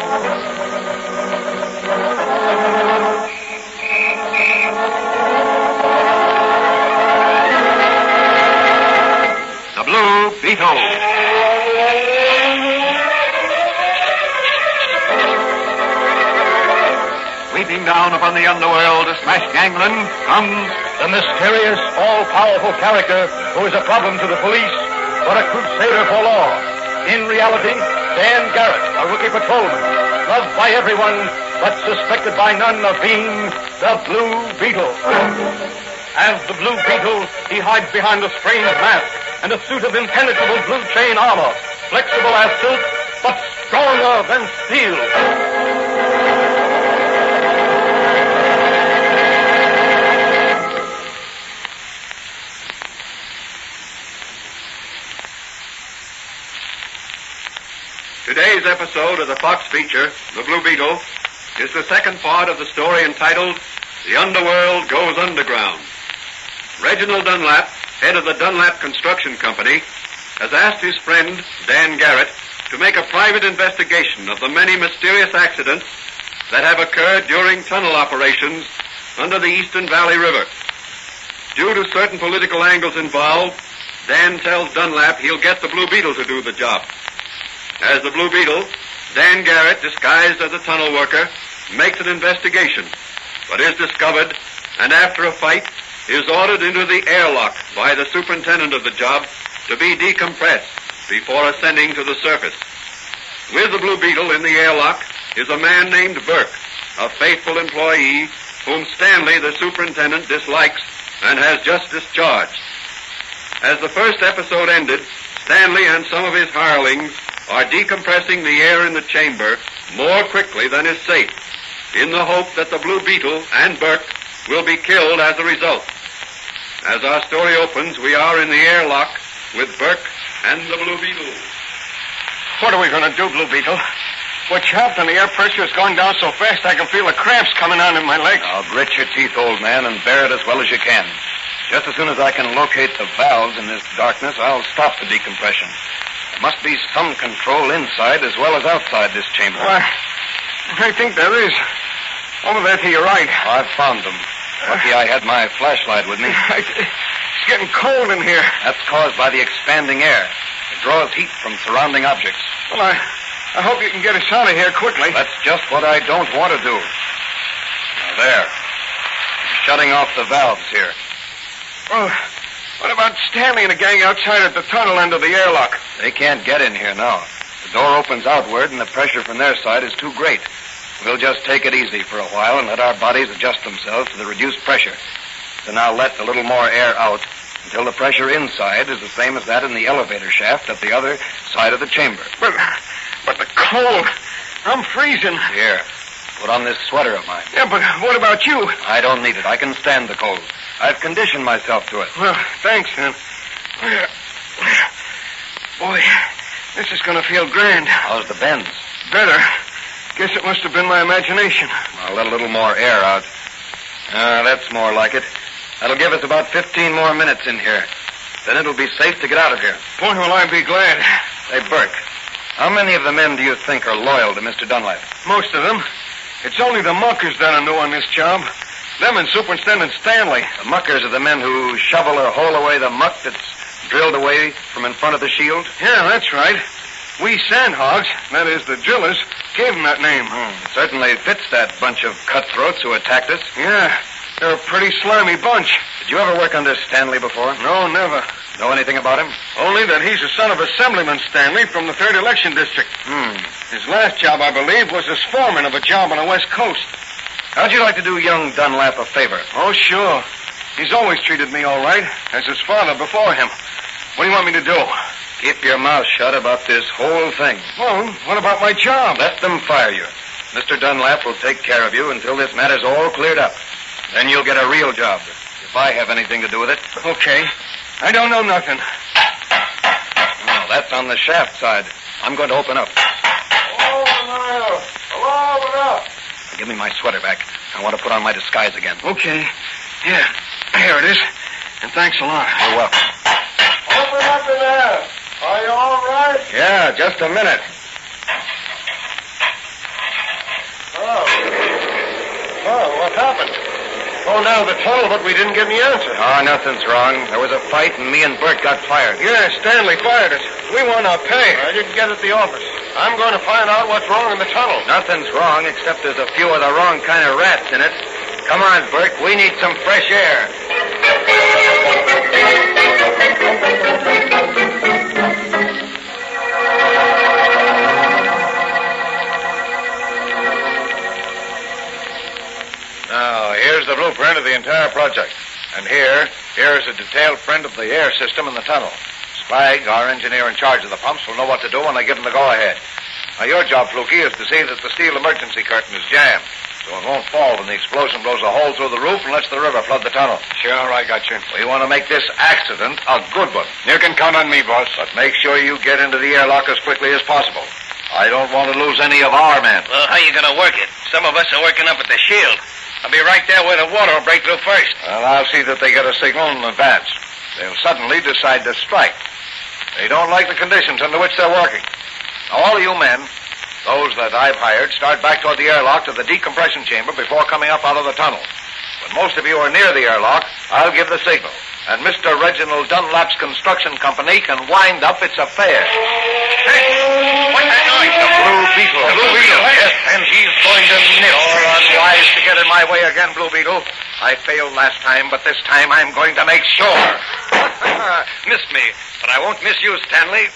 The Blue Beetle. Sweeping down upon the underworld to smash gangland comes the mysterious, all-powerful character who is a problem to the police, but a crusader for law. In reality, Dan Garrett, a rookie patrolman, loved by everyone, but suspected by none of being the Blue Beetle. As the Blue Beetle, he hides behind a strange mask and a suit of impenetrable blue chain armor, flexible as silk, but stronger than steel. Today's episode of the Fox feature, The Blue Beetle, is the second part of the story entitled The Underworld Goes Underground. Reginald Dunlap, head of the Dunlap Construction Company, has asked his friend, Dan Garrett, to make a private investigation of the many mysterious accidents that have occurred during tunnel operations under the Eastern Valley River. Due to certain political angles involved, Dan tells Dunlap he'll get the Blue Beetle to do the job. As the Blue Beetle, Dan Garrett, disguised as a tunnel worker, makes an investigation, but is discovered, and after a fight, is ordered into the airlock by the superintendent of the job to be decompressed before ascending to the surface. With the Blue Beetle in the airlock is a man named Burke, a faithful employee whom Stanley, the superintendent, dislikes and has just discharged. As the first episode ended, Stanley and some of his hirelings are decompressing the air in the chamber more quickly than is safe, in the hope that the Blue Beetle and Burke will be killed as a result. As our story opens, we are in the airlock with Burke and the Blue Beetle. What are we going to do, Blue Beetle? We're trapped and the air pressure is going down so fast I can feel the cramps coming on in my legs. Now, grit your teeth, old man, and bear it as well as you can. Just as soon as I can locate the valves in this darkness, I'll stop the decompression. There must be some control inside as well as outside this chamber. Why, I think there is. Over there to your right. I've found them. Lucky I had my flashlight with me. It's getting cold in here. That's caused by the expanding air. It draws heat from surrounding objects. Well, I hope you can get us out of here quickly. That's just what I don't want to do. Now, there. Shutting off the valves here. Well, what about Stanley and the gang outside at the tunnel end of the airlock? They can't get in here now. The door opens outward, and the pressure from their side is too great. We'll just take it easy for a while and let our bodies adjust themselves to the reduced pressure. Then I'll let a little more air out until the pressure inside is the same as that in the elevator shaft at the other side of the chamber. But the cold. I'm freezing. Here, put on this sweater of mine. Yeah, but what about you? I don't need it. I can stand the cold. I've conditioned myself to it. Well, thanks, man. Boy, this is going to feel grand. How's the bends? Better. Guess it must have been my imagination. I'll let a little more air out. That's more like it. That'll give us about 15 more minutes in here. Then it'll be safe to get out of here. Boy, will I be glad. Hey, Burke, how many of the men do you think are loyal to Mr. Dunlap? Most of them. It's only the muckers that are new on this job. Them and Superintendent Stanley. The muckers are the men who shovel or haul away the muck that's drilled away from in front of the shield? Yeah, that's right. We sandhogs, that is, the drillers, gave them that name. It certainly fits that bunch of cutthroats who attacked us. Yeah, they're a pretty slimy bunch. Did you ever work under Stanley before? No, never. Know anything about him? Only that he's the son of Assemblyman Stanley from the 3rd Election District. His last job, I believe, was as foreman of a job on the West Coast. How'd you like to do young Dunlap a favor? Oh, sure. He's always treated me all right, as his father before him. What do you want me to do? Keep your mouth shut about this whole thing. Well, what about my job? Let them fire you. Mr. Dunlap will take care of you until this matter's all cleared up. Then you'll get a real job, if I have anything to do with it. Okay. I don't know nothing. Oh, that's on the shaft side. I'm going to open up. Hello, open up. Give me my sweater back. I want to put on my disguise again. Okay. Yeah, here it is. And thanks a lot. You're welcome. Open up in there. Are you all right? Yeah, just a minute. Oh, what happened? Phoned down to the tunnel, but we didn't get any answer. Oh, nothing's wrong. There was a fight, and me and Bert got fired. Yeah, Stanley fired us. We want our pay. I didn't get at the office. I'm going to find out what's wrong in the tunnel. Nothing's wrong, except there's a few of the wrong kind of rats in it. Come on, Bert. We need some fresh air. Now, here's the blueprint of the entire project. And here's a detailed print of the air system in the tunnel. Spag, our engineer in charge of the pumps, will know what to do when I give him the go-ahead. Now, your job, Fluky, is to see that the steel emergency curtain is jammed, so it won't fall when the explosion blows a hole through the roof and lets the river flood the tunnel. Sure, I got you. We want to make this accident a good one. You can count on me, boss. But make sure you get into the airlock as quickly as possible. I don't want to lose any of our men. Well, how you going to work it? Some of us are working up at the shield. I'll be right there where the water will break through first. Well, I'll see that they get a signal in advance. They'll suddenly decide to strike. They don't like the conditions under which they're working. Now, all of you men, those that I've hired, start back toward the airlock to the decompression chamber before coming up out of the tunnel. When most of you are near the airlock, I'll give the signal, and Mr. Reginald Dunlap's construction company can wind up its affair. Hey, what's that noise? The Blue Beetle. The Blue Beetle, yes. And he's going to nip. You're unwise to get in my way again, Blue Beetle. I failed last time, but this time I'm going to make sure. Missed me, but I won't miss you, Stanley.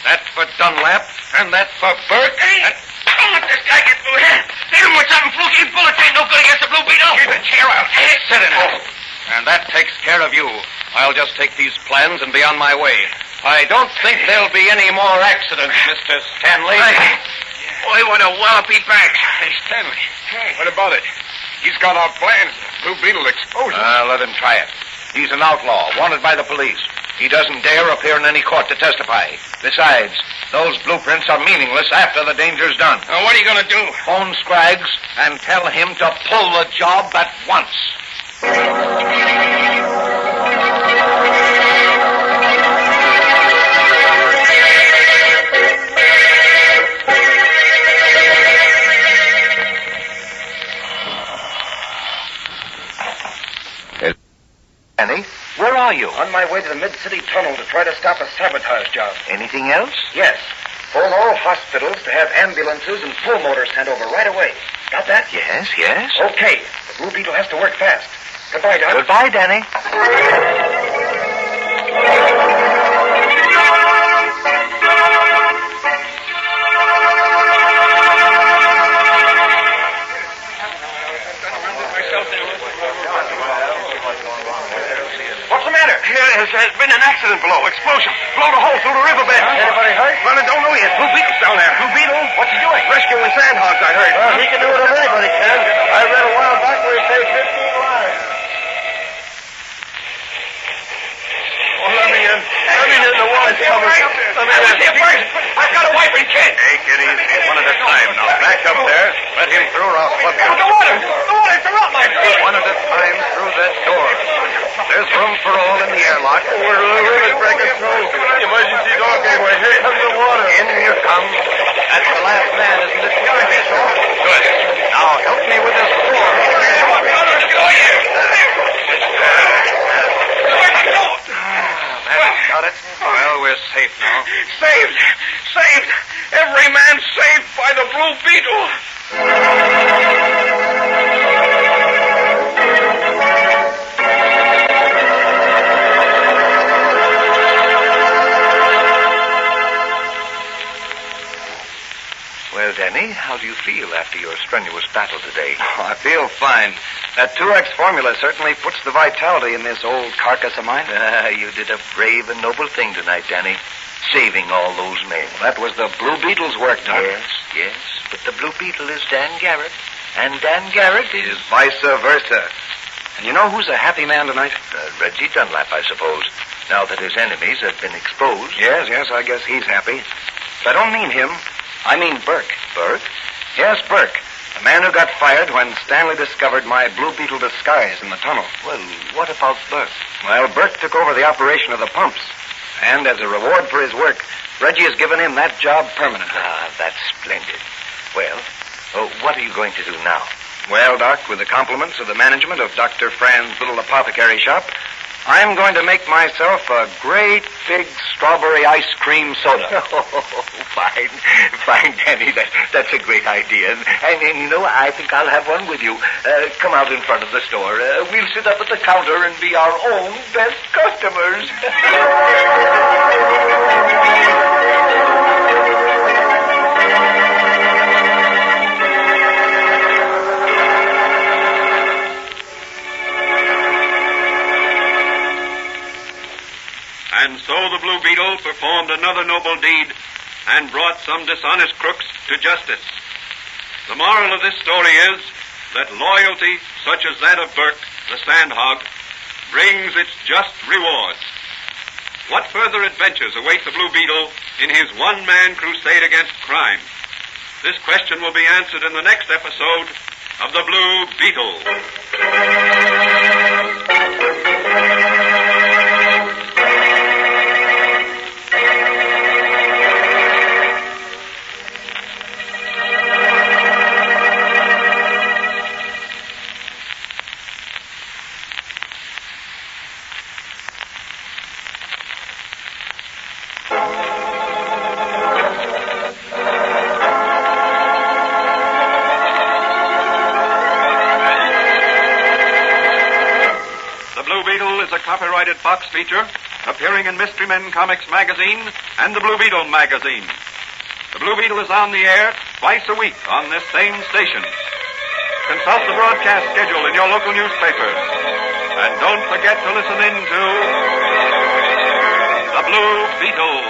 That's for Dunlap, and that's for Bert. Hey, don't let this guy get through here. Hit him with something, Fluky. Bullets ain't no good against the Blue Beetle. Get the chair out. Sit in it. And that takes care of you. I'll just take these plans and be on my way. I don't think there'll be any more accidents, Mr. Stanley. Boy, what a wallop he packs. Hey, Stanley. What about it? He's got our plans. Blue Beetle explosion. Let him try it. He's an outlaw, wanted by the police. He doesn't dare appear in any court to testify. Besides, those blueprints are meaningless after the danger's done. Now, what are you going to do? Phone Scraggs and tell him to pull the job at once. Annie, where are you? On my way to the Mid-City Tunnel to try to stop a sabotage job. Anything else? Yes. Phone all hospitals to have ambulances and pull motors sent over right away. Got that? Yes, yes. Okay. The Blue Beetle has to work fast. Goodbye, Doc. Goodbye, Danny. What's the matter? There's been an accident below. Explosion. Blowed a hole through the riverbed. Anybody hurt? Well, I don't know yet. Blue Beetle's down there. Blue Beetle? What's he doing? Rescuing sandhogs, I heard. Well, he can do it if anybody can. I read a while back where he saved 15 lives. Oh, let me in. Let me in. The water's coming. Let me in. Here first. I've got a wife and kid. Take it easy, one at a time. Now, back up there. Let him through, or I'll flip you. The water. The water's around my feet. One at a time through that door. There's room for all in the airlock. Where the river's breaking through. The emergency door gave way. Here comes the water. In you come. That's the last man, isn't it? Good. Now, help me with this door. That's got it. Well, we're safe now. Saved. Saved. Every man saved by the Blue Beetle. Well, Danny, how do you feel after your strenuous battle today? Oh, I feel fine. That 2X formula certainly puts the vitality in this old carcass of mine. You did a brave and noble thing tonight, Danny, saving all those men. That was the Blue Beetle's work, Doc. Yes, yes, but the Blue Beetle is Dan Garrett, and Dan Garrett is... Vice versa. And you know who's a happy man tonight? Reggie Dunlap, I suppose, now that his enemies have been exposed. Yes, I guess he's happy. But I don't mean him. I mean Burke. Burke? Yes, Burke. The man who got fired when Stanley discovered my Blue Beetle disguise in the tunnel. Well, what about Burke? Well, Burke took over the operation of the pumps. And as a reward for his work, Reggie has given him that job permanently. Ah, that's splendid. Well, what are you going to do now? Well, Doc, with the compliments of the management of Dr. Fran's little apothecary shop, I'm going to make myself a great big strawberry ice cream soda. Oh, fine. Fine, Danny. That's a great idea. And you know, I think I'll have one with you. Come out in front of the store. We'll sit up at the counter and be our own best customers. And so the Blue Beetle performed another noble deed and brought some dishonest crooks to justice. The moral of this story is that loyalty, such as that of Burke, the sandhog, brings its just rewards. What further adventures await the Blue Beetle in his one-man crusade against crime? This question will be answered in the next episode of The Blue Beetle. Copyrighted Fox feature appearing in Mystery Men Comics magazine and the Blue Beetle magazine. The Blue Beetle is on the air twice a week on this same station. Consult the broadcast schedule in your local newspapers. And don't forget to listen in to The Blue Beetle.